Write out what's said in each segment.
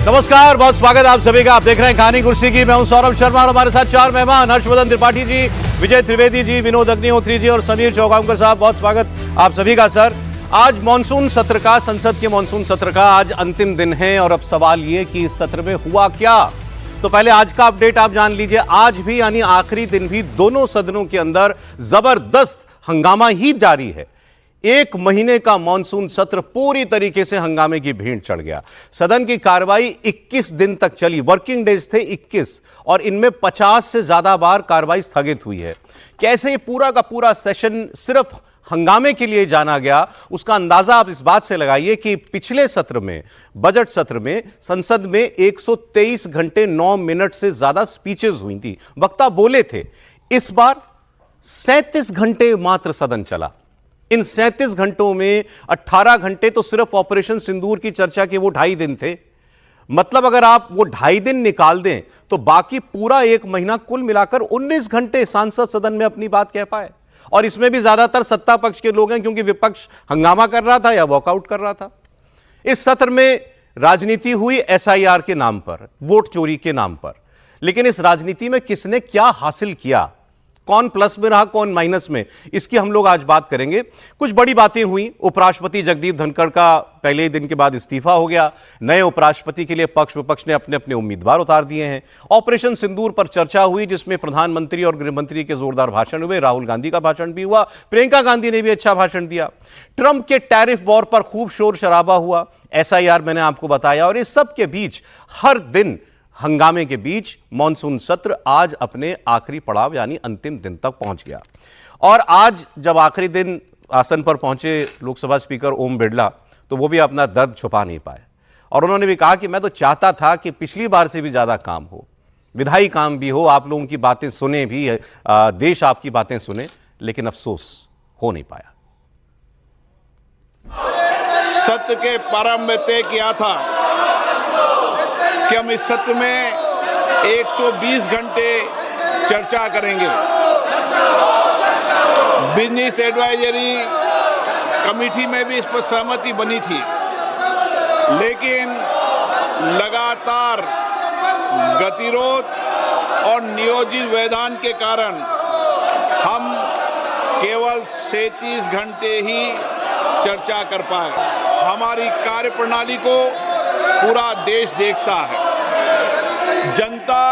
नमस्कार, बहुत स्वागत आप सभी का। आप देख रहे हैं कहानी कुर्सी की। मैं हूं सौरभ शर्मा और हमारे साथ चार मेहमान, हर्षवर्धन त्रिपाठी जी, विजय त्रिवेदी जी, विनोद अग्निहोत्री जी और समीर चौगांवकर साहब। बहुत स्वागत आप सभी का। सर, आज मॉनसून सत्र का, संसद के मॉनसून सत्र का आज अंतिम दिन है और अब सवाल ये कि इस सत्र में हुआ क्या। तो पहले आज का अपडेट आप जान लीजिए। आज भी यानी आखिरी दिन भी दोनों सदनों के अंदर जबरदस्त हंगामा ही जारी है। एक महीने का मॉनसून सत्र पूरी तरीके से हंगामे की भीड़ चढ़ गया। सदन की कार्रवाई 21 दिन तक चली। वर्किंग डेज थे 21 और इनमें 50 से ज्यादा बार कार्रवाई स्थगित हुई है। कैसे ये पूरा का पूरा सेशन सिर्फ हंगामे के लिए जाना गया, उसका अंदाजा आप इस बात से लगाइए कि पिछले सत्र में, बजट सत्र में, संसद में 123 घंटे 9 मिनट से ज्यादा स्पीचेस हुई थी, वक्ता बोले थे। इस बार 37 घंटे मात्र सदन चला। इन 37 घंटों में 18 घंटे तो सिर्फ ऑपरेशन सिंदूर की चर्चा के वो 2.5 दिन थे। मतलब अगर आप वो 2.5 दिन निकाल दें तो बाकी पूरा एक महीना कुल मिलाकर 19 घंटे सांसद सदन में अपनी बात कह पाए। और इसमें भी ज्यादातर सत्ता पक्ष के लोग हैं, क्योंकि विपक्ष हंगामा कर रहा था या वॉकआउट कर रहा था। इस सत्र में राजनीति हुई एसआईआर के नाम पर, वोट चोरी के नाम पर। लेकिन इस राजनीति में किसने क्या हासिल किया, कौन प्लस में रहा, कौन माइनस में, इसकी हम लोग आज बात करेंगे। कुछ बड़ी बातें हुई। उपराष्ट्रपति जगदीप धनखड़ का पहले ही दिन के बाद इस्तीफा हो गया। नए उपराष्ट्रपति के लिए पक्ष विपक्ष ने अपने अपने उम्मीदवार उतार दिए हैं। ऑपरेशन सिंदूर पर चर्चा हुई, जिसमें प्रधानमंत्री और गृहमंत्री के जोरदार भाषण हुए। राहुल गांधी का भाषण भी हुआ, प्रियंका गांधी ने भी अच्छा भाषण दिया। ट्रंप के टैरिफ वॉर पर खूब शोर शराबा हुआ। एसआईआर मैंने आपको बताया। और इस सब के बीच, हर दिन हंगामे के बीच, मॉनसून सत्र आज अपने आखिरी पड़ाव यानी अंतिम दिन तक पहुंच गया। और आज जब आखिरी दिन आसन पर पहुंचे लोकसभा स्पीकर ओम बिरला, तो वो भी अपना दर्द छुपा नहीं पाए। और उन्होंने भी कहा कि मैं तो चाहता था कि पिछली बार से भी ज्यादा काम हो, विधायी काम भी हो, आप लोगों की बातें सुने भी, देश आपकी बातें सुने, लेकिन अफसोस हो नहीं पाया। सत्र के प्रारंभ में तय किया था कि हम इस सत्र में 120 घंटे चर्चा करेंगे। बिजनेस एडवाइजरी कमेटी में भी इस पर सहमति बनी थी, लेकिन लगातार गतिरोध और नियोजित व्यवधान के कारण हम केवल 37 घंटे ही चर्चा कर पाए। हमारी कार्यप्रणाली को पूरा देश देखता है। जनता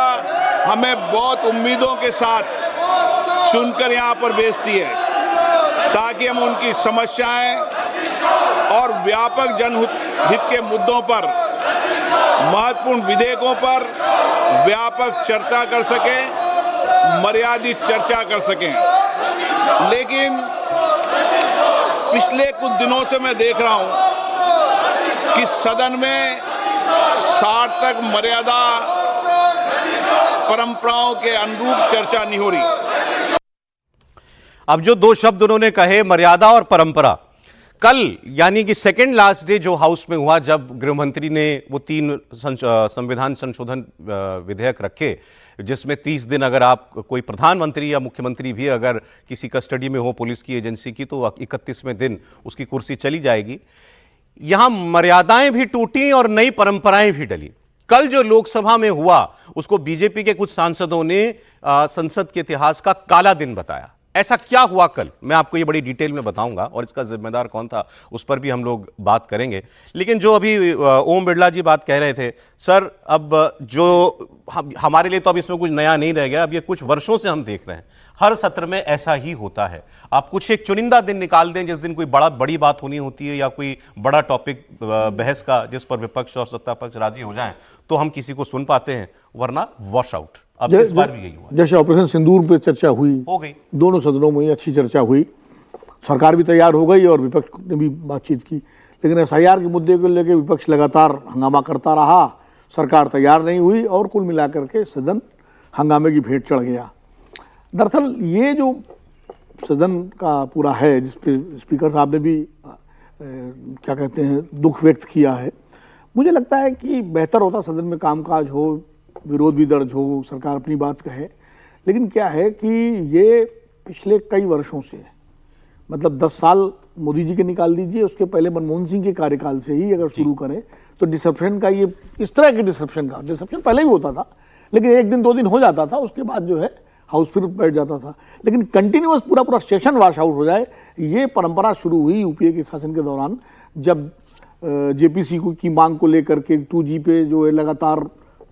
हमें बहुत उम्मीदों के साथ चुनकर यहाँ पर भेजती है, ताकि हम उनकी समस्याएं और व्यापक जनहित के मुद्दों पर, महत्वपूर्ण विधेयकों पर व्यापक चर्चा कर सकें, मर्यादित चर्चा कर सकें। लेकिन पिछले कुछ दिनों से मैं देख रहा हूं कि सदन में सार्थक मर्यादा परंपराओं के अनुरूप चर्चा नहीं हो रही। अब जो दो शब्द उन्होंने कहे, मर्यादा और परंपरा, कल यानी कि सेकेंड लास्ट डे जो हाउस में हुआ, जब गृहमंत्री ने वो 3 संविधान संशोधन विधेयक रखे, जिसमें 30 दिन अगर आप कोई प्रधानमंत्री या मुख्यमंत्री भी अगर किसी कस्टडी में हो पुलिस की एजेंसी की, तो 31वें दिन उसकी कुर्सी चली जाएगी। यहां मर्यादाएं भी टूटी और नई परंपराएं भी डली। कल जो लोकसभा में हुआ, उसको बीजेपी के कुछ सांसदों ने संसद के इतिहास का काला दिन बताया। ऐसा क्या हुआ कल, मैं आपको ये बड़ी डिटेल में बताऊंगा, और इसका जिम्मेदार कौन था उस पर भी हम लोग बात करेंगे। लेकिन जो अभी ओम बिरला जी बात कह रहे थे, सर, अब जो हमारे लिए तो अब इसमें कुछ नया नहीं रह गया। अब ये कुछ वर्षों से हम देख रहे हैं, हर सत्र में ऐसा ही होता है। आप कुछ एक चुनिंदा दिन निकाल दें जिस दिन कोई बड़ी बात होनी होती है या कोई बड़ा टॉपिक बहस का, जिस पर विपक्ष और सत्ता पक्ष राजी हो जाएं, तो हम किसी को सुन पाते हैं, वरना वॉश आउट। अब इस बार भी यही हुआ। जैसे ऑपरेशन सिंदूर पे चर्चा हुई, हो गई, दोनों दोनों सदनों में अच्छी चर्चा हुई, सरकार भी तैयार हो गई और विपक्ष ने भी बातचीत की। लेकिन एसआईआर के मुद्दे को लेकर विपक्ष लगातार हंगामा करता रहा, सरकार तैयार नहीं हुई और कुल मिलाकर के सदन हंगामे की भेंट चढ़ गया। दरअसल ये जो सदन का पूरा है, जिस पे स्पीकर साहब ने भी क्या कहते हैं, दुख व्यक्त किया है, मुझे लगता है कि बेहतर होता सदन में कामकाज हो, विरोध भी दर्ज हो, सरकार अपनी बात कहे। लेकिन क्या है कि ये पिछले कई वर्षों से, मतलब 10 साल मोदी जी के निकाल दीजिए, उसके पहले मनमोहन सिंह के कार्यकाल से ही अगर शुरू करें तो डिसरप्शन का ये इस तरह के डिसरप्शन पहले भी होता था, लेकिन एक दिन 2 दिन हो जाता था, उसके बाद जो है हाउस फिर बैठ जाता था। लेकिन कंटिन्यूअस पूरा सेशन वॉश आउट हो जाए, ये परंपरा शुरू हुई यूपीए के शासन के दौरान, जब जेपीसी की मांग को लेकर के 2G पे जो है लगातार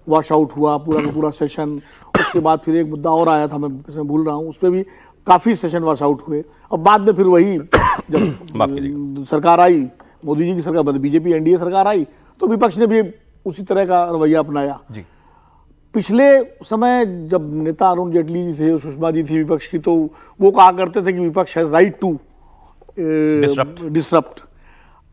वॉश आउट हुआ पूरा का पूरा सेशन। उसके बाद फिर एक मुद्दा और आया था, मैं भूल रहा हूँ, उस पर भी काफ़ी सेशन वॉश आउट हुए। और बाद में फिर वही जब सरकार आई, मोदी जी की सरकार, बीजेपी एनडीए सरकार आई, तो विपक्ष ने भी उसी तरह का रवैया अपनाया जी। पिछले समय जब नेता अरुण जेटली जी थे, सुषमा जी थी विपक्ष की, तो वो कहा करते थे कि विपक्ष है राइट टू डिसरप्ट।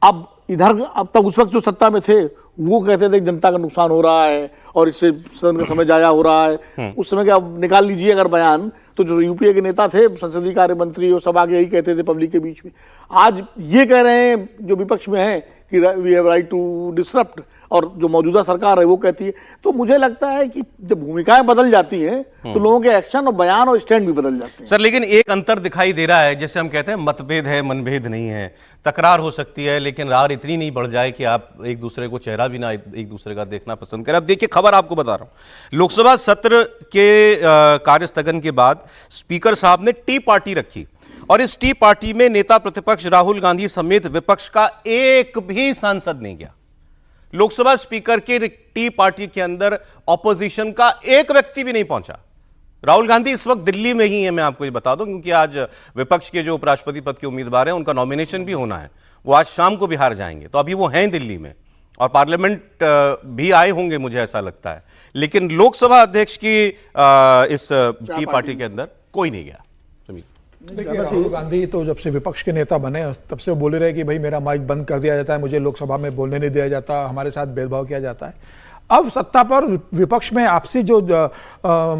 अब इधर, अब तक उस वक्त जो सत्ता में थे वो कहते थे कि जनता का नुकसान हो रहा है और इससे सदन का समय जाया हो रहा है। उस समय क्या निकाल लीजिए अगर बयान, तो जो यूपीए के नेता थे, संसदीय कार्य मंत्री, वो सब आगे यही कहते थे पब्लिक के बीच में। आज ये कह रहे हैं जो विपक्ष में है कि we have right to disrupt, और जो मौजूदा सरकार है वो कहती है। तो मुझे लगता है कि जब भूमिकाएं बदल जाती हैं तो लोगों के एक्शन और बयान और स्टैंड भी बदल जाते हैं। सर, लेकिन एक अंतर दिखाई दे रहा है, जैसे हम कहते हैं मतभेद है, मनभेद नहीं है, तकरार हो सकती है, लेकिन रार इतनी नहीं बढ़ जाए कि आप एक दूसरे को चेहरा भी ना एक दूसरे का देखना पसंद करें। अब देखिए, खबर आपको बता रहा हूं, लोकसभा सत्र के कार्य स्थगन के बाद स्पीकर साहब ने टी पार्टी रखी, और इस टी पार्टी में नेता प्रतिपक्ष राहुल गांधी समेत विपक्ष का एक भी सांसद नहीं गया। लोकसभा स्पीकर की टी पार्टी के अंदर ऑपोजिशन का एक व्यक्ति भी नहीं पहुंचा। राहुल गांधी इस वक्त दिल्ली में ही है, मैं आपको ये बता दूं, क्योंकि आज विपक्ष के जो उपराष्ट्रपति पद के उम्मीदवार हैं उनका नॉमिनेशन भी होना है। वो आज शाम को बिहार जाएंगे, तो अभी वो हैं दिल्ली में, और पार्लियामेंट भी आए होंगे मुझे ऐसा लगता है। लेकिन लोकसभा अध्यक्ष की इस टी पार्टी के अंदर कोई नहीं गया। देखिए, राहुल गांधी तो जब से विपक्ष के नेता बने तब से वो बोले रहे कि भाई मेरा माइक बंद कर दिया जाता है, मुझे लोकसभा में बोलने नहीं दिया जाता, हमारे साथ भेदभाव किया जाता है। अब सत्ता पर विपक्ष में आपसी जो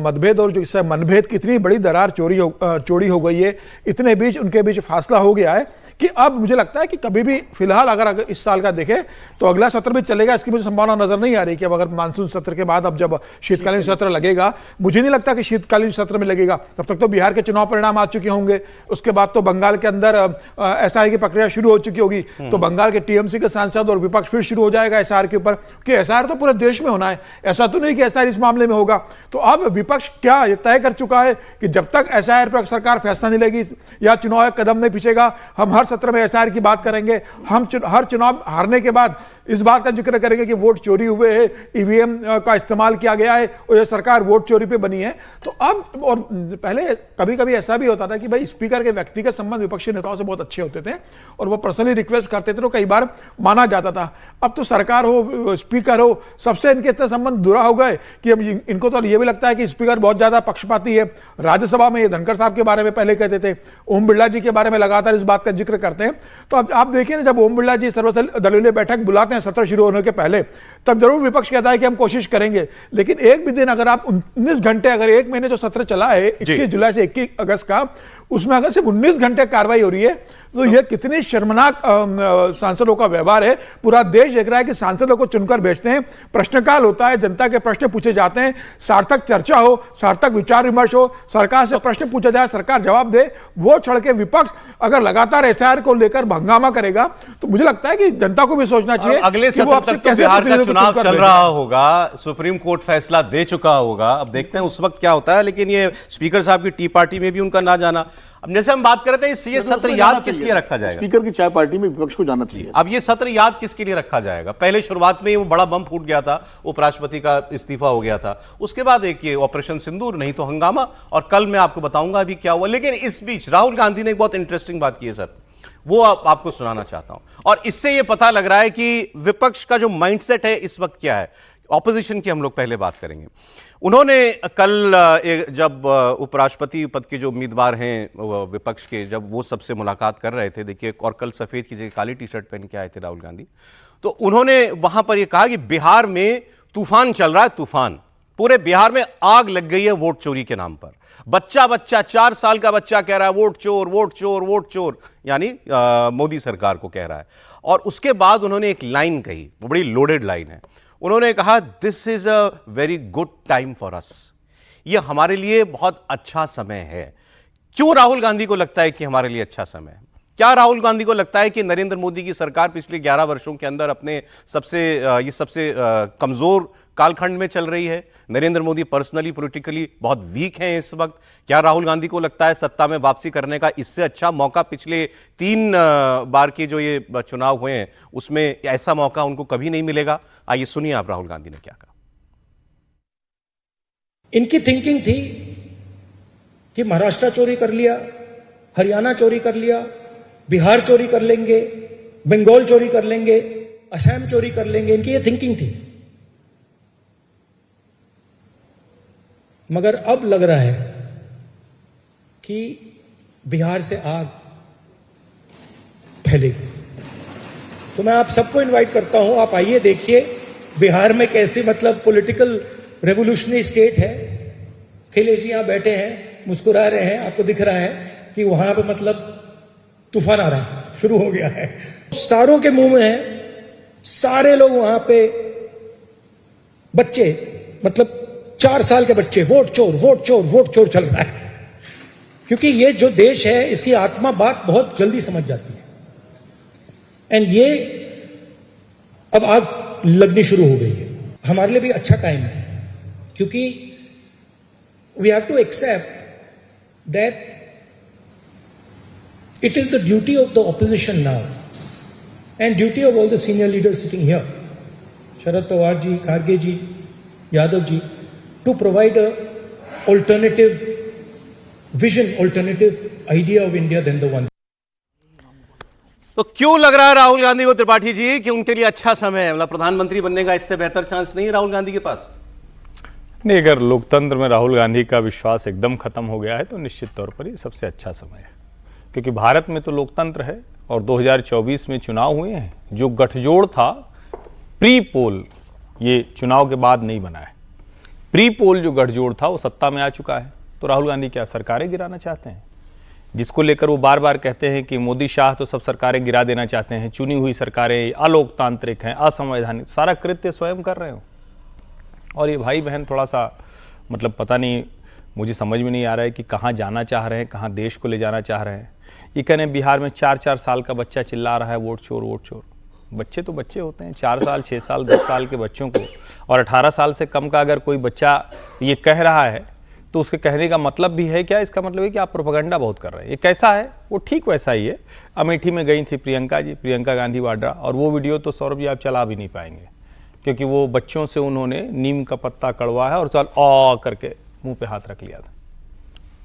मतभेद और जो मनभेद की इतनी बड़ी दरार चौड़ी हो गई है, इतने बीच उनके बीच फासला हो गया है कि अब मुझे लगता है कि कभी भी फिलहाल अगर इस साल का देखें तो अगला सत्र भी चलेगा, इसकी मुझे संभावना नजर नहीं आ रही कि अब अगर मानसून सत्र के बाद अब जब शीतकालीन सत्र लगेगा, मुझे नहीं लगता कि शीतकालीन सत्र में लगेगा। तब तक तो बिहार के चुनाव परिणाम आ चुके होंगे, उसके बाद तो बंगाल के अंदर एसआई की प्रक्रिया शुरू हो चुकी होगी, तो बंगाल के टीएमसी के सांसद और विपक्ष फिर शुरू हो जाएगा एसआर के ऊपर, कि एसआर तो पूरे देश में होना है, ऐसा तो नहीं कि एसआर इस मामले में होगा। तो अब विपक्ष क्या ये तय कर चुका है कि जब तक एसआर पर सरकार फैसला नहीं लेगी या चुनाव कदम नहीं पीछेगा, हम हर सत्र में एसआर की बात करेंगे। हम हर चुनाव हारने के बाद इस बात का जिक्र करेंगे कि वोट चोरी हुए हैं, ईवीएम का इस्तेमाल किया गया है और ये सरकार वोट चोरी पे बनी है। तो अब, और पहले कभी कभी ऐसा भी होता था कि भाई स्पीकर के व्यक्तिगत संबंध विपक्षी नेताओं से बहुत अच्छे होते थे और वो पर्सनली रिक्वेस्ट करते थे, तो कई बार माना जाता था। अब तो सरकार हो, स्पीकर हो, सबसे इनके इतने संबंध दूरा हो गए कि अब इनको तो ये भी लगता है कि स्पीकर बहुत ज्यादा पक्षपाती है। राज्यसभा में ये धनखड़ साहब के बारे में पहले कहते थे, ओम बिरला जी के बारे में लगातार इस बात का जिक्र करते हैं। तो अब आप देखिए ना, जब ओम बिरला जी सर्वदलीय बैठक बुलाते हैं सत्र शुरू होने के पहले, तब जरूर विपक्ष कहता है कि हम कोशिश करेंगे, लेकिन एक भी दिन अगर आप 19 घंटे, अगर एक महीने जो सत्र चला है 21 जुलाई से 21 अगस्त का, उसमें अगर सिर्फ 19 घंटे कार्रवाई हो रही है, तो यह कितनी शर्मनाक सांसदों का व्यवहार है। पूरा देश देख रहा है कि सांसदों को चुनकर भेजते हैं, प्रश्नकाल होता है, जनता के प्रश्न पूछे जाते हैं, सार्थक चर्चा हो, सार्थक विचार विमर्श हो, सरकार से प्रश्न पूछा जाए, सरकार जवाब दे। वो छोड़ के विपक्ष अगर लगातार एसआर को लेकर हंगामा करेगा, तो मुझे लगता है कि जनता को भी सोचना चाहिए। अगले सत्र तक तो बिहार का चुनाव चल रहा होगा, सुप्रीम कोर्ट फैसला दे चुका होगा, अब देखते हैं उस वक्त क्या होता है। लेकिन ये स्पीकर साहब की टी पार्टी में भी उनका ना जाना, अब जैसे हम बात कर रहे थे, ये सत्र याद किस लिए रखा जाएगा? स्पीकर की चाय पार्टी में विपक्ष को जाना चाहिए। अब ये सत्र याद किसके लिए रखा जाएगा? पहले शुरुआत में ही वो बड़ा बम फूट गया था, उपराष्ट्रपति का इस्तीफा हो गया था, उसके बाद एक ये ऑपरेशन सिंदूर, नहीं तो हंगामा, और कल मैं आपको बताऊंगा अभी क्या हुआ। लेकिन इस बीच राहुल गांधी ने एक बहुत इंटरेस्टिंग बात की है सर, वो आपको सुनाना चाहता हूं, और इससे ये पता लग रहा है कि विपक्ष का जो माइंडसेट है इस वक्त क्या है। ऑपोजिशन की हम लोग पहले बात करेंगे। उन्होंने कल जब उपराष्ट्रपति पद के जो उम्मीदवार हैं विपक्ष के, जब वो सबसे मुलाकात कर रहे थे, देखिए, और कल सफेद की जगह काली टी शर्ट पहन के आए थे राहुल गांधी, तो उन्होंने वहां पर ये कहा कि बिहार में तूफान चल रहा है, तूफान, पूरे बिहार में आग लग गई है वोट चोरी के नाम पर। बच्चा 4 साल का बच्चा कह रहा है वोट चोर, वोट चोर, वोट चोर, यानी मोदी सरकार को कह रहा है। और उसके बाद उन्होंने एक लाइन कही, वो बड़ी लोडेड लाइन है। उन्होंने कहा, this is a very good time for us, ये हमारे लिए बहुत अच्छा समय है। क्यों राहुल गांधी को लगता है कि हमारे लिए अच्छा समय है? क्या राहुल गांधी को लगता है कि नरेंद्र मोदी की सरकार पिछले 11 वर्षों के अंदर अपने सबसे कमजोर कालखंड में चल रही है? नरेंद्र मोदी पर्सनली पॉलिटिकली बहुत वीक हैं इस वक्त। क्या राहुल गांधी को लगता है सत्ता में वापसी करने का इससे अच्छा मौका पिछले 3 बार के जो ये चुनाव हुए हैं उसमें ऐसा मौका उनको कभी नहीं मिलेगा? आइए सुनिए आप राहुल गांधी ने क्या कहा। इनकी थिंकिंग थी कि महाराष्ट्र चोरी कर लिया, हरियाणा चोरी कर लिया, बिहार चोरी कर लेंगे, बंगाल चोरी कर लेंगे, असम चोरी कर लेंगे, इनकी ये थिंकिंग थी। मगर अब लग रहा है कि बिहार से आग फैलेगी। तो मैं आप सबको इनवाइट करता हूं, आप आइए देखिए बिहार में कैसी मतलब पॉलिटिकल रेवोल्यूशनरी स्टेट है। अखिलेश जी यहां बैठे हैं, मुस्कुरा रहे हैं, आपको दिख रहा है कि वहां पे मतलब तूफान आ रहा है, शुरू हो गया है। सारों के मुंह में है, सारे लोग वहां पे बच्चे मतलब 4 साल के बच्चे वोट चोर वोट चोर वोट चोर चल रहा है। क्योंकि ये जो देश है इसकी आत्मा बात बहुत जल्दी समझ जाती है। एंड ये अब आग लगनी शुरू हो गई है। हमारे लिए भी अच्छा टाइम है, क्योंकि we have to accept that it is the duty of the opposition now and duty of all the senior leaders sitting here, Sharad Pawar ji, Kharge ji, Yadav ji, to provide a alternative vision, alternative idea of India than the one. तो क्यों लग रहा है राहुल गांधी को त्रिपाठी जी कि उनके लिए अच्छा समय है? मतलब प्रधानमंत्री बनने का इससे बेहतर चांस नहीं है राहुल गांधी के पास? नहीं, अगर लोकतंत्र में राहुल गांधी का विश्वास एकदम खत्म हो गया है तो निश्चित तौर पर ये सबसे अच्छा समय है, क्योंकि भारत में तो लोकतंत्र है और 2024 में चुनाव हुए हैं। जो गठजोड़ था प्री पोल, ये चुनाव के बाद नहीं बना है। प्री पोल जो गठजोड़ था वो सत्ता में आ चुका है। तो राहुल गांधी क्या सरकारें गिराना चाहते हैं? जिसको लेकर वो बार बार कहते हैं कि मोदी शाह तो सब सरकारें गिरा देना चाहते हैं, चुनी हुई सरकारें अलोकतांत्रिक हैं, असंवैधानिक, सारा कृत्य स्वयं कर रहे हो। और ये भाई बहन थोड़ा सा मतलब पता नहीं, मुझे समझ में नहीं आ रहा है कि कहाँ जाना चाह रहे हैं, कहाँ देश को ले जाना चाह रहे हैं। ये कहने बिहार में 4-4 साल का बच्चा चिल्ला रहा है वोट चोर वोट चोर। बच्चे तो बच्चे होते हैं, 4 साल 6 साल 10 साल के बच्चों को और 18 साल से कम का अगर कोई बच्चा ये कह रहा है तो उसके कहने का मतलब भी है क्या? इसका मतलब है कि आप प्रोपेगेंडा बहुत कर रहे हैं। ये कैसा है? वो ठीक वैसा ही है। अमेठी में गई थी प्रियंका गांधी वाड्रा, और वो वीडियो तो सौरभ जी आप चला भी नहीं पाएंगे, क्योंकि वो बच्चों से उन्होंने नीम का पत्ता कड़वा है और चल करके मुंह पे हाथ रख लिया था।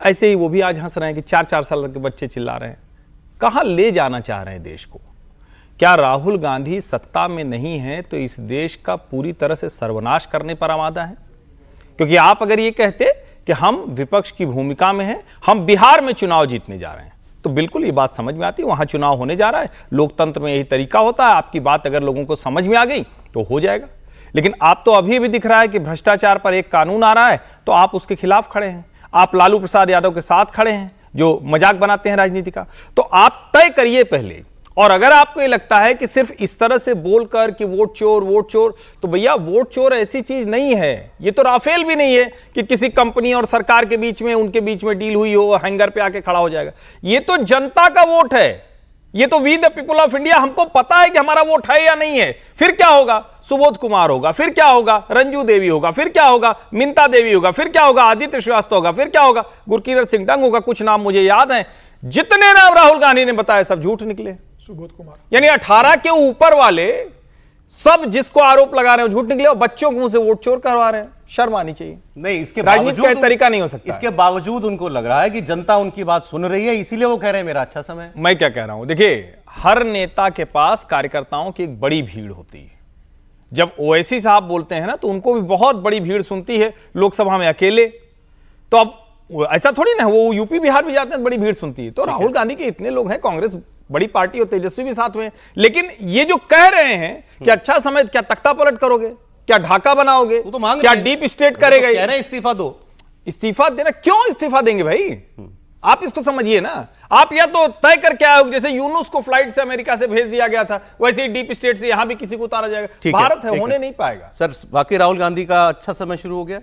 ऐसे ही वो भी आज हंस रहे हैं कि 4-4 साल के बच्चे चिल्ला रहे हैं। कहां ले जाना चाह रहे हैं देश को? क्या राहुल गांधी सत्ता में नहीं है तो इस देश का पूरी तरह से सर्वनाश करने पर आमादा है? क्योंकि आप अगर ये कहते कि हम विपक्ष की भूमिका में हैं, हम बिहार में चुनाव जीतने जा रहे हैं, तो बिल्कुल ये बात समझ में आती है। वहां चुनाव होने जा रहा है, लोकतंत्र में यही तरीका होता है। आपकी बात अगर लोगों को समझ में आ गई तो हो जाएगा। लेकिन आप तो अभी भी दिख रहा है कि भ्रष्टाचार पर एक कानून आ रहा है तो आप उसके खिलाफ खड़े हैं। आप लालू प्रसाद यादव के साथ खड़े हैं जो मजाक बनाते हैं राजनीति का। तो आप तय करिए पहले। और अगर आपको ये लगता है कि सिर्फ इस तरह से बोलकर कि वोट चोर, तो भैया वोट चोर ऐसी चीज नहीं है। ये तो राफेल भी नहीं है कि किसी कंपनी और सरकार के बीच में, उनके बीच में डील हुई हो, हैंगर पे आके खड़ा हो जाएगा। ये तो जनता का वोट है। ये तो we the people of India, हमको पता है कि हमारा वोट है या नहीं है। फिर क्या होगा? सुबोध कुमार होगा, फिर क्या होगा? रंजू देवी होगा, फिर क्या होगा? मिंता देवी होगा, फिर क्या होगा? आदित्य श्रीवास्तव होगा, फिर क्या होगा? गुरकीरत सिंह डंग होगा। कुछ नाम मुझे याद हैं। जितने नाम राहुल गांधी ने बताए सब झूठ निकले। सुबोध कुमार, यानी 18 के ऊपर वाले सब जिसको आरोप लगा रहे हैं झूठ निकले और बच्चों को मुंह से वोट चोर करवा रहे हैं। शर्म आनी चाहिए। नहीं, इसके राजनीति का तरीका नहीं हो सकता। इसके बावजूद उनको लग रहा है कि जनता उनकी बात सुन रही है, इसीलिए वो कह रहे हैं मेरा अच्छा समय है। मैं क्या कह रहा हूं, देखिए हर नेता के पास कार्यकर्ताओं की एक बड़ी भीड़ होती है। जब ओवैसी साहब बोलते हैं ना तो उनको भी बहुत बड़ी भीड़ सुनती है। लोकसभा में अकेले तो अब ऐसा थोड़ी ना, वो यूपी बिहार भी जाते हैं बड़ी भीड़ सुनती है। तो राहुल गांधी के इतने लोग हैं, कांग्रेस बड़ी पार्टी और तेजस्वी भी साथ में। लेकिन ये जो कह रहे हैं कि अच्छा समय, क्या तख्ता पलट करोगे? क्या ढाका बनाओगे? वो तो मांग क्या डीप स्टेट करेगा? तो कह रहे हैं इस्तीफा दो। इस्तीफा देना? क्यों इस्तीफा देंगे भाई? आप इसको समझिए ना। आप या तो तय करके आए हो, जैसे यूनुस को फ्लाइट से अमेरिका से भेज दिया गया था, वैसे ही डीप स्टेट से यहां भी किसी को उतारा जाएगा। भारत है, होने नहीं पाएगा। सर, वाकई राहुल गांधी का अच्छा समय शुरू हो गया।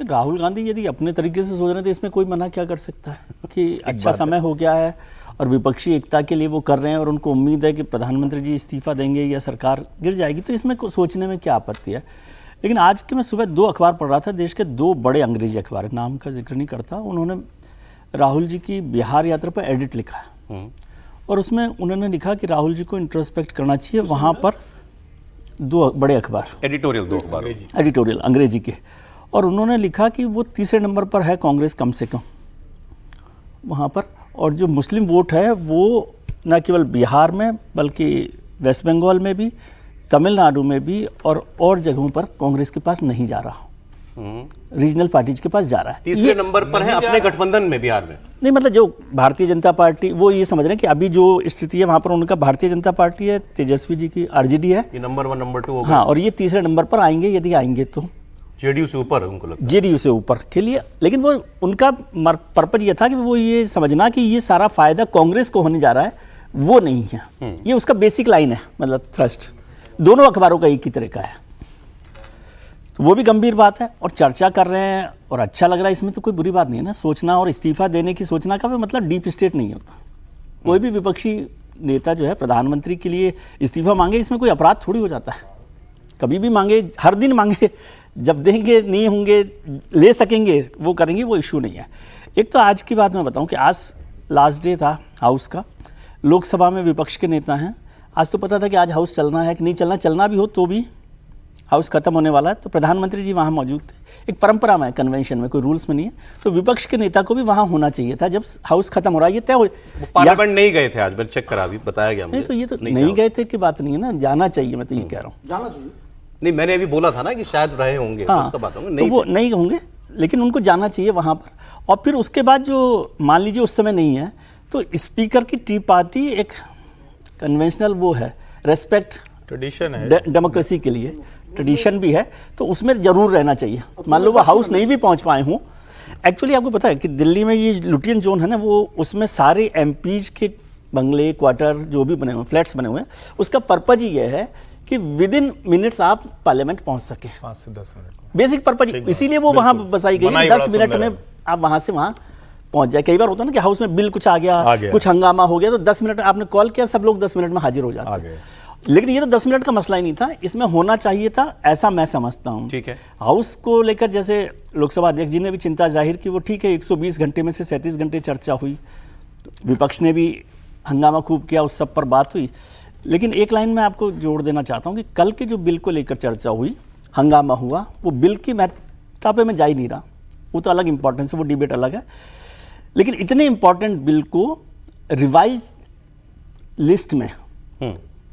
राहुल गांधी यदि अपने तरीके से सोच रहे हैं तो इसमें कोई मना क्या कर सकता है कि अच्छा समय हो गया है। और विपक्षी एकता के लिए वो कर रहे हैं और उनको उम्मीद है कि प्रधानमंत्री जी इस्तीफा देंगे या सरकार गिर जाएगी, तो इसमें सोचने में क्या आपत्ति है। लेकिन आज के मैं सुबह 2 अखबार पढ़ रहा था, देश के 2 बड़े अंग्रेजी अखबार, नाम का जिक्र नहीं करता, उन्होंने राहुल जी की बिहार यात्रा पर एडिट लिखा है और उसमें उन्होंने लिखा कि राहुल जी को इंट्रोस्पेक्ट करना चाहिए। वहाँ पर 2 बड़े अखबार, एडिटोरियल 2 अखबार, एडिटोरियल अंग्रेजी के, और उन्होंने लिखा कि वो तीसरे नंबर पर है कांग्रेस कम से कम वहाँ पर, और जो मुस्लिम वोट है वो न केवल बिहार में बल्कि वेस्ट बंगाल में भी, तमिलनाडु में भी और जगहों पर कांग्रेस के पास नहीं जा रहा, रीजनल पार्टीज के पास जा रहा है। तीसरे नंबर पर है अपने गठबंधन में बिहार में। नहीं, मतलब जो भारतीय जनता पार्टी, वो ये समझ रहे हैं कि अभी जो स्थिति है वहाँ पर उनका भारतीय जनता पार्टी है, तेजस्वी जी की आरजेडी है, ये नंबर 1 नंबर 2 हाँ, और ये तीसरे नंबर पर आएंगे, यदि आएंगे तो जेडीयू से ऊपर उनको लगता है, जेडीयू से ऊपर के लिए। लेकिन वो उनका पर्पज ये था कि वो ये समझना कि ये सारा फायदा कांग्रेस को होने जा रहा है, वो नहीं है। ये उसका बेसिक लाइन है, मतलब थ्रस्ट दोनों अखबारों का एक ही तरह का है, तो वो भी गंभीर बात है और चर्चा कर रहे हैं और अच्छा लग रहा है, इसमें तो कोई बुरी बात नहीं है ना। सोचना और इस्तीफा देने की सोचना का भी मतलब डीप स्टेट नहीं होता। कोई भी विपक्षी नेता जो है प्रधानमंत्री के लिए इस्तीफा मांगे, इसमें कोई अपराध थोड़ी हो जाता है, कभी भी मांगे, हर दिन मांगे, जब देंगे नहीं होंगे, ले सकेंगे वो करेंगे, वो इशू नहीं है। एक तो आज की बात मैं बताऊं कि आज लास्ट डे था हाउस का, लोकसभा में विपक्ष के नेता हैं, आज तो पता था कि आज हाउस चलना है कि नहीं चलना, चलना भी हो तो भी हाउस खत्म होने वाला है, तो प्रधानमंत्री जी वहाँ मौजूद थे। एक परंपरा में, कन्वेंशन में, कोई रूल्स में नहीं है, तो विपक्ष के नेता को भी वहाँ होना चाहिए था जब हाउस खत्म हो रहा है। ये तय हो, पार्लियामेंट नहीं गए थे आज, मैंने चेक करा, अभी बताया गया मुझे। नहीं तो ये तो नहीं गए थे की बात नहीं है ना, जाना चाहिए, मैं तो ये कह रहा हूँ, जाना चाहिए। नहीं, मैंने अभी बोला था ना कि शायद रहे होंगे, हाँ, उसका बात होंगे, तो नहीं वो नहीं होंगे, लेकिन उनको जाना चाहिए वहाँ पर। और फिर उसके बाद जो मान लीजिए उस समय नहीं है, तो स्पीकर की टी पार्टी एक कन्वेंशनल वो है, रेस्पेक्ट, ट्रेडिशन है, डेमोक्रेसी के लिए ट्रेडिशन भी है, तो उसमें जरूर रहना चाहिए। मान लो वो हाउस नहीं भी पहुंच पाए हों। एक्चुअली आपको पता है कि दिल्ली में ये लुटियन जोन है ना, वो उसमें सारे एमपीज के बंगले, क्वार्टर जो भी बने हुए, फ्लैट्स बने हुए हैं, उसका पर्पज ही ये है कि विद इन मिनट्स आप पार्लियामेंट पहुंच सके, 5 से 10 मिनट, बेसिक पर्पज, इसीलिए वो वहां बसाई गई है। 10 मिनट में आप वहां से वहां पहुंच जाए। कई बार होता है ना कि हाउस में बिल कुछ आ गया, कुछ हंगामा हो गया, तो 10 मिनट आपने कॉल किया, सब लोग 10 मिनट में हाजिर हो जाते हैं। लेकिन ये तो 10 मिनट का मसला ही नहीं था, इसमें होना चाहिए था, ऐसा मैं समझता हूं। ठीक है, हाउस को लेकर जैसे लोकसभा अध्यक्ष जी ने भी चिंता जाहिर की, वो ठीक है, 120 घंटे में से 37 घंटे चर्चा हुई, विपक्ष ने भी हंगामा खूब किया, उस सब पर बात हुई। लेकिन एक लाइन मैं आपको जोड़ देना चाहता हूं कि कल के जो बिल को लेकर चर्चा हुई, हंगामा हुआ, वो बिल की महत्ता पे मैं जा ही नहीं रहा, वो तो अलग इंपॉर्टेंस है, वो डिबेट अलग है। लेकिन इतने इंपॉर्टेंट बिल को रिवाइज लिस्ट में,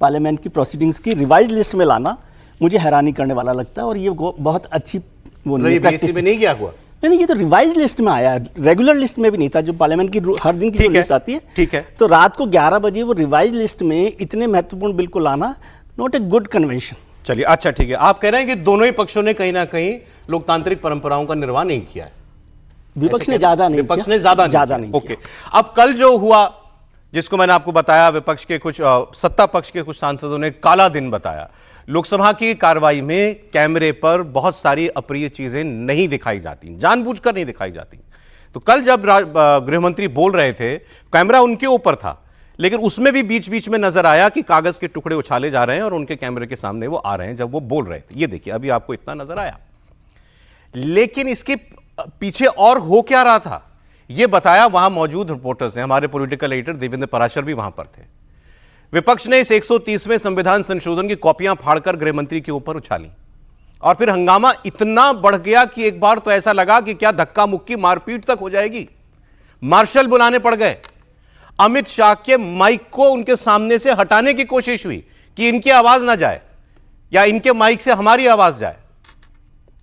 पार्लियामेंट की प्रोसीडिंग्स की रिवाइज लिस्ट में लाना मुझे हैरानी करने वाला लगता है, और ये बहुत अच्छी वो प्रैक्टिस में नहीं किया हुआ। नहीं, ये तो रिवाइज लिस्ट में आया, रेगुलर लिस्ट में भी नहीं था, जो पार्लियामेंट की हर दिन की लिस्ट आती है। ठीक है, तो रात को 11 बजे वो रिवाइज लिस्ट में इतने महत्वपूर्ण बिल को लाना, नॉट ए गुड कन्वेंशन। चलिए, अच्छा ठीक है, आप कह रहे हैं कि दोनों ही पक्षों ने कहीं ना कहीं लोकतांत्रिक परंपराओं का निर्वाह नहीं किया है, विपक्ष ने ज्यादा नहीं, विपक्ष ने ज्यादा नहीं। ओके, अब कल जो हुआ, जिसको मैंने आपको बताया, विपक्ष के कुछ सत्ता पक्ष के कुछ सांसदों ने काला दिन बताया। लोकसभा की कार्रवाई में कैमरे पर बहुत सारी अप्रिय चीजें नहीं दिखाई जाती, जानबूझकर नहीं दिखाई जाती। तो कल जब गृहमंत्री बोल रहे थे, कैमरा उनके ऊपर था, लेकिन उसमें भी बीच बीच में नजर आया कि कागज के टुकड़े उछाले जा रहे हैं और उनके कैमरे के सामने वो आ रहे हैं जब वो बोल रहे थे। ये देखिए, अभी आपको इतना नजर आया, लेकिन इसके पीछे और हो क्या रहा था, यह बताया वहां मौजूद रिपोर्टर्स ने। हमारे पॉलिटिकल एडिटर देवेंद्र पराशर भी वहां पर थे। विपक्ष ने इस 130वें संविधान संशोधन की कॉपियां फाड़कर गृहमंत्री के ऊपर उछाली, और फिर हंगामा इतना बढ़ गया कि एक बार तो ऐसा लगा कि क्या धक्का मुक्की, मारपीट तक हो जाएगी। मार्शल बुलाने पड़ गए। अमित शाह के माइक को उनके सामने से हटाने की कोशिश हुई कि इनकी आवाज ना जाए या इनके माइक से हमारी आवाज जाए।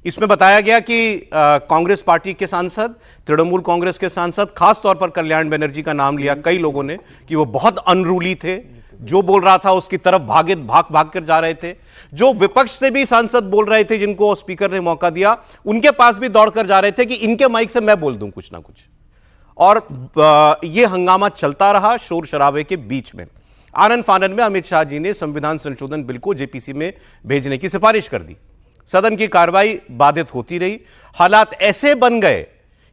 इसमें बताया गया कि कांग्रेस पार्टी के सांसद, तृणमूल कांग्रेस के सांसद, खासतौर पर कल्याण बनर्जी का नाम लिया कई लोगों ने कि वो बहुत अनरूली थे, जो बोल रहा था उसकी तरफ भाग कर जा रहे थे। जो विपक्ष से भी सांसद बोल रहे थे, जिनको स्पीकर ने मौका दिया, उनके पास भी दौड़कर जा रहे थे कि इनके माइक से मैं बोल दूं कुछ ना कुछ। और यह हंगामा चलता रहा शोर शराबे के बीच में। आनन फानन में अमित शाह जी ने संविधान संशोधन बिल को जेपीसी में भेजने की सिफारिश कर दी। सदन की कार्रवाई बाधित होती रही। हालात ऐसे बन गए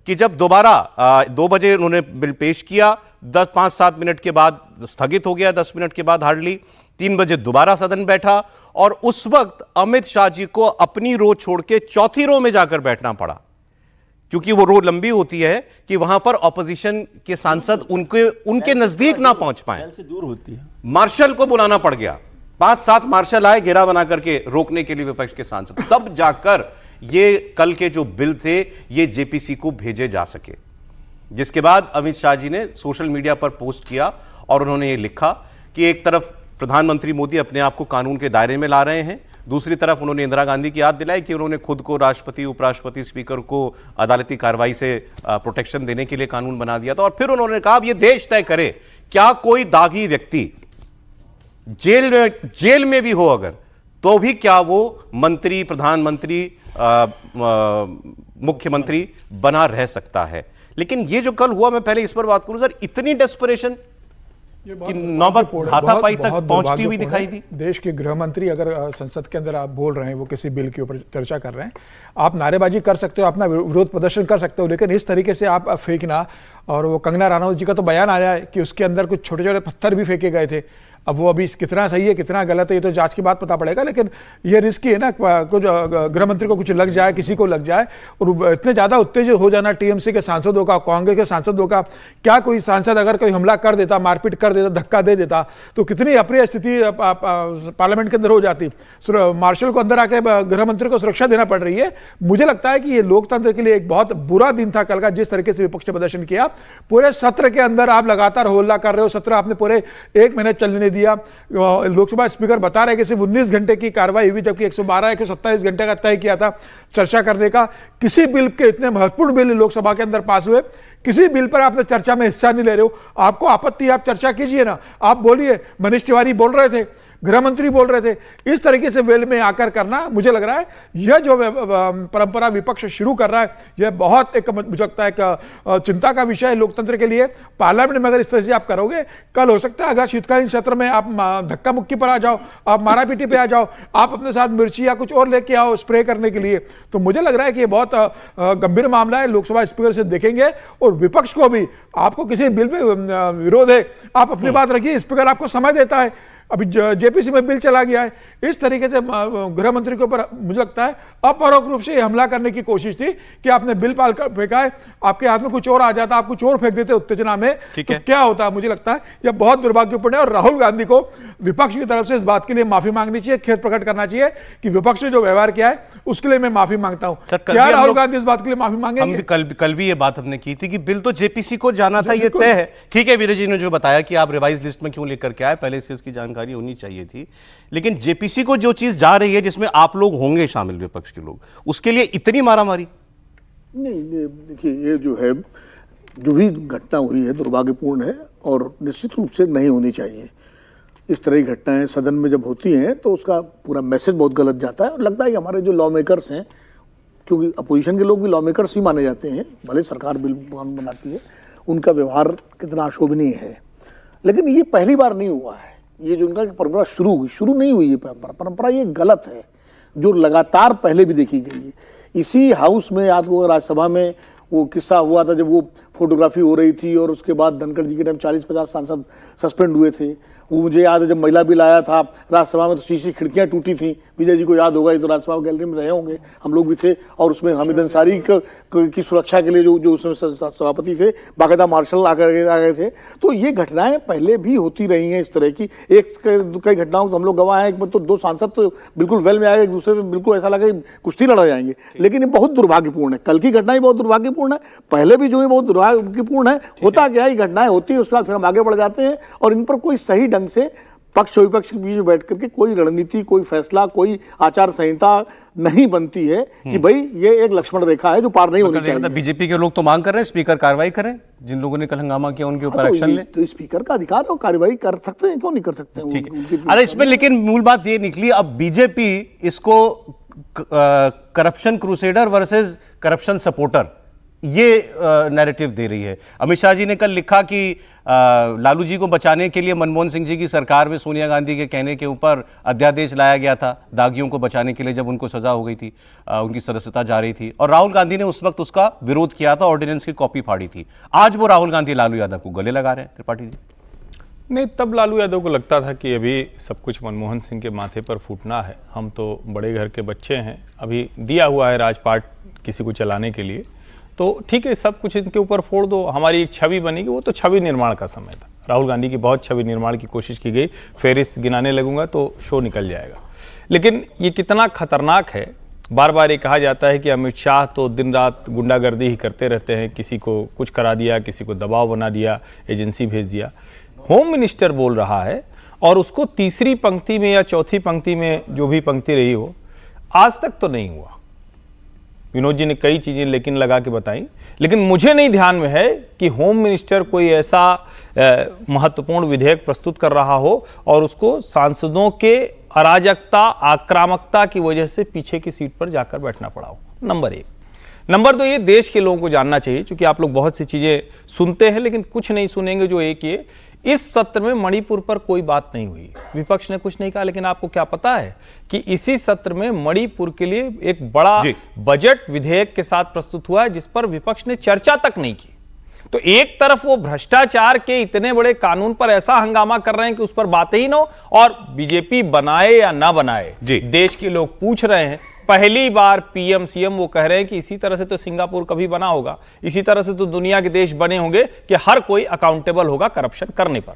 कि जब दोबारा 2 बजे उन्होंने बिल पेश किया, 5-7 मिनट के बाद स्थगित हो गया, 10 मिनट के बाद हार्डली 3 बजे दोबारा सदन बैठा और उस वक्त अमित शाह जी को अपनी रो छोड़ के चौथी रो में जाकर बैठना पड़ा, क्योंकि वो रो लंबी होती है कि वहां पर ऑपोजिशन के सांसद उनके नजदीक ना पहुंच पाए, से दूर होती है। मार्शल को बुलाना पड़ गया, 5-7 मार्शल आए घेरा बना करके रोकने के लिए विपक्ष के सांसद, तब जाकर ये कल के जो बिल थे ये जेपीसी को भेजे जा सके। जिसके बाद अमित शाह जी ने सोशल मीडिया पर पोस्ट किया और उन्होंने ये लिखा कि एक तरफ प्रधानमंत्री मोदी अपने आप को कानून के दायरे में ला रहे हैं, दूसरी तरफ उन्होंने इंदिरा गांधी की याद दिलाई कि उन्होंने खुद को राष्ट्रपति, उपराष्ट्रपति, स्पीकर को अदालती कार्रवाई से प्रोटेक्शन देने के लिए कानून बना दिया था। और फिर उन्होंने कहा अब ये देश तय करे, क्या कोई दागी व्यक्ति जेल में भी हो अगर, तो भी क्या वो मंत्री, प्रधानमंत्री, मुख्यमंत्री बना रह सकता है। लेकिन ये जो कल हुआ, मैं पहले इस पर बात करूं सर, इतनी डेस्परेशन कि नौबत हाथापाई तक पहुंचती हुई दिखाई दी। देश के गृह मंत्री अगर संसद के अंदर आप बोल रहे हैं, वो किसी बिल के ऊपर चर्चा कर रहे हैं, आप नारेबाजी कर सकते हो, अपना विरोध प्रदर्शन कर सकते हो, लेकिन इस तरीके से आप फेंकना, और वो कंगना रनौत जी का तो बयान आया है कि उसके अंदर कुछ छोटे छोटे पत्थर भी फेंके गए थे। अब वो अभी कितना सही है कितना गलत है ये तो जांच के बाद पता पड़ेगा, लेकिन ये रिस्की है ना, कुछ गृह मंत्री को कुछ लग जाए, किसी को लग जाए, और इतने ज़्यादा उत्तेजित हो जाना टीएमसी के सांसदों का, कांग्रेस के सांसदों का। क्या कोई सांसद अगर कोई हमला कर देता, मारपीट कर देता, धक्का दे देता, तो कितनी अप्रिय स्थिति पार्लियामेंट के अंदर हो जाती। मार्शल को अंदर आके गृह मंत्री को सुरक्षा देना पड़ रही है। मुझे लगता है कि ये लोकतंत्र के लिए एक बहुत बुरा दिन था कल का, जिस तरीके से विपक्ष ने प्रदर्शन किया। पूरे सत्र के अंदर आप लगातार होल्ला कर रहे हो, सत्र आपने पूरे 1 महीने चलने दिया। लोकसभा स्पीकर बता रहे कि सिर्फ 19 घंटे की कार्रवाई हुई, जबकि 127 घंटे का तय किया था चर्चा करने का। किसी बिल के, इतने महत्वपूर्ण बिल लोकसभा के अंदर पास हुए, किसी बिल पर आपने चर्चा में हिस्सा नहीं ले रहे हो। आपको आपत्ति है, आप चर्चा कीजिए ना, आप बोलिए। मनीष तिवारी बोल रहे थे, गृह मंत्री बोल रहे थे, इस तरीके से वेल में आकर करना, मुझे लग रहा है यह जो परंपरा विपक्ष शुरू कर रहा है, यह बहुत एक, मुझे लगता है एक चिंता का विषय है लोकतंत्र के लिए। पार्लियामेंट में अगर इस तरह से आप करोगे, कल हो सकता है अगर शीतकालीन सत्र में आप धक्का मुक्की पर आ जाओ, आप मारापीटी पे आ जाओ, आप अपने साथ मिर्ची या कुछ और लेके आओ स्प्रे करने के लिए। तो मुझे लग रहा है कि ये बहुत गंभीर मामला है। लोकसभा स्पीकर से देखेंगे, और विपक्ष को भी, आपको किसी बिल पे विरोध है, आप अपनी बात रखिए, स्पीकर आपको समय देता है। अभी जेपीसी में बिल चला गया है, इस तरीके से गृह मंत्री के ऊपर मुझे लगता है अपरोक्ष रूप से हमला करने की कोशिश थी कि आपने बिल पाल कर फेंका है, आपके हाथ में कुछ और आ जाता, आप कुछ और फेंक देते उत्तेजना में, तो क्या होता। मुझे लगता है यह बहुत दुर्भाग्यपूर्ण है, और राहुल गांधी को विपक्ष की तरफ से इस बात के लिए माफी मांगनी चाहिए, खेद प्रकट करना चाहिए कि विपक्ष ने जो व्यवहार किया है उसके लिए मैं माफी मांगता हूं। क्या राहुल गांधी इस बात के लिए माफी मांगेंगे? कल भी ये बात हमने की थी कि बिल तो जेपीसी को जाना था, ये तय है। ठीक है, वीर जी ने जो बताया कि आप रिवाइज लिस्ट में क्यों लेकर के आए, पहले से इसकी जानकारी होनी चाहिए थी, लेकिन जेपीसी को जो चीज जा रही है, जिसमें आप लोग होंगे शामिल, विपक्ष के लोग, उसके लिए इतनी मारामारी नहीं। देखिए, ये जो है, जो भी घटना हुई है दुर्भाग्यपूर्ण है और निश्चित रूप से नहीं होनी चाहिए। इस तरह की घटनाएं सदन में जब होती हैं तो उसका पूरा मैसेज बहुत गलत जाता है, और लगता है कि हमारे जो लॉ मेकर्स हैं, क्योंकि अपोजिशन के लोग भी लॉ मेकर्स ही माने जाते हैं, भले सरकार बिल बनाती है, उनका व्यवहार कितना अशोभनीय है। लेकिन ये पहली बार नहीं हुआ है, ये जो उनका परंपरा शुरू नहीं हुई, ये परंपरा ये गलत है, जो लगातार पहले भी देखी गई है। इसी हाउस में, याद होगा राज्यसभा में वो किस्सा हुआ था जब वो फोटोग्राफी हो रही थी, और उसके बाद धनखड़ जी के टाइम 40-50 सांसद सस्पेंड हुए थे। वो मुझे याद है जब महिला बिल आया था राज्यसभा में, तो शीशी खिड़कियां टूटी थी। विजय जी को याद होगा, ये तो राज्यसभा गैलरी में रहे होंगे, हम लोग भी थे, और उसमें हामिद अंसारी की सुरक्षा के लिए जो उसमें सभापति थे, बाकायदा मार्शल आ गए थे। तो ये घटनाएं पहले भी होती रही हैं इस तरह की। कई घटनाओं तो हम लोग गवाह हैं, तो 2 सांसद तो बिल्कुल वेल में आए, एक दूसरे में बिल्कुल ऐसा लगा कुश्ती लड़ा जाएंगे। लेकिन ये बहुत दुर्भाग्यपूर्ण है, कल की घटना ही बहुत दुर्भाग्यपूर्ण है, पहले भी जो है बहुत दुर्भाग्यपूर्ण है। होता क्या है, घटनाएं होती है, उसके बाद फिर हम आगे बढ़ जाते हैं, और इन पर कोई सही ढंग से पक्ष और विपक्ष के बीच में बैठ करके कोई रणनीति, कोई फैसला, कोई आचार संहिता नहीं बनती है कि भाई ये एक लक्ष्मण रेखा है जो पार नहीं होनी चाहिए। बीजेपी के लोग तो मांग कर रहे हैं स्पीकर कार्रवाई करें, जिन लोगों ने कल हंगामा किया उनके ऊपर एक्शन ले। तो स्पीकर का अधिकार है, कार्रवाई कर सकते हैं, क्यों नहीं कर सकते हैं? ठीक है। अरे इसमें लेकिन मूल बात ये निकली, अब बीजेपी इसको corruption crusader versus corruption supporter, ये नैरेटिव दे रही है। अमित शाह जी ने कल लिखा कि लालू जी को बचाने के लिए मनमोहन सिंह जी की सरकार में सोनिया गांधी के कहने के ऊपर अध्यादेश लाया गया था दागियों को बचाने के लिए, जब उनको सजा हो गई थी, उनकी सदस्यता जा रही थी, और राहुल गांधी ने उस वक्त उसका विरोध किया था, ऑर्डिनेंस की कॉपी फाड़ी थी। आज वो राहुल गांधी लालू यादव को गले लगा रहे हैं त्रिपाठी जी। नहीं, तब लालू यादव को लगता था कि अभी सब कुछ मनमोहन सिंह के माथे पर फूटना है, हम तो बड़े घर के बच्चे हैं, अभी दिया हुआ है राजपाट किसी को चलाने के लिए, तो ठीक है सब कुछ इनके ऊपर फोड़ दो, हमारी एक छवि बनेगी। वो तो छवि निर्माण का समय था, राहुल गांधी की बहुत छवि निर्माण की कोशिश की गई, फेरिस्त गिनाने लगूंगा तो शो निकल जाएगा। लेकिन ये कितना खतरनाक है, बार बार ये कहा जाता है कि अमित शाह तो दिन रात गुंडागर्दी ही करते रहते हैं, किसी को कुछ करा दिया, किसी को दबाव बना दिया, एजेंसी भेज दिया। होम मिनिस्टर बोल रहा है और उसको तीसरी पंक्ति में या चौथी पंक्ति में जो भी पंक्ति रही हो, आज तक तो नहीं हुआ। विनोद जी ने कई चीजें लेकिन लगा के बताई, लेकिन मुझे नहीं ध्यान में है कि होम मिनिस्टर कोई ऐसा महत्वपूर्ण विधेयक प्रस्तुत कर रहा हो और उसको सांसदों के अराजकता, आक्रामकता की वजह से पीछे की सीट पर जाकर बैठना पड़ा हो। नंबर एक। नंबर दो, ये देश के लोगों को जानना चाहिए, क्योंकि आप लोग बहुत सी चीजें सुनते हैं लेकिन कुछ नहीं सुनेंगे। जो एक ये, इस सत्र में मणिपुर पर कोई बात नहीं हुई, विपक्ष ने कुछ नहीं कहा, लेकिन आपको क्या पता है कि इसी सत्र में मणिपुर के लिए एक बड़ा बजट विधेयक के साथ प्रस्तुत हुआ है जिस पर विपक्ष ने चर्चा तक नहीं की। तो एक तरफ वो भ्रष्टाचार के इतने बड़े कानून पर ऐसा हंगामा कर रहे हैं कि उस पर बातें ही ना हो, और बीजेपी बनाए या ना बनाए, देश के लोग पूछ रहे हैं। पहली बार पीएम सीएम वो कह रहे हैं कि इसी तरह से तो सिंगापुर कभी बना होगा, इसी तरह से तो दुनिया के देश बने होंगे कि हर कोई अकाउंटेबल होगा करप्शन करने पर।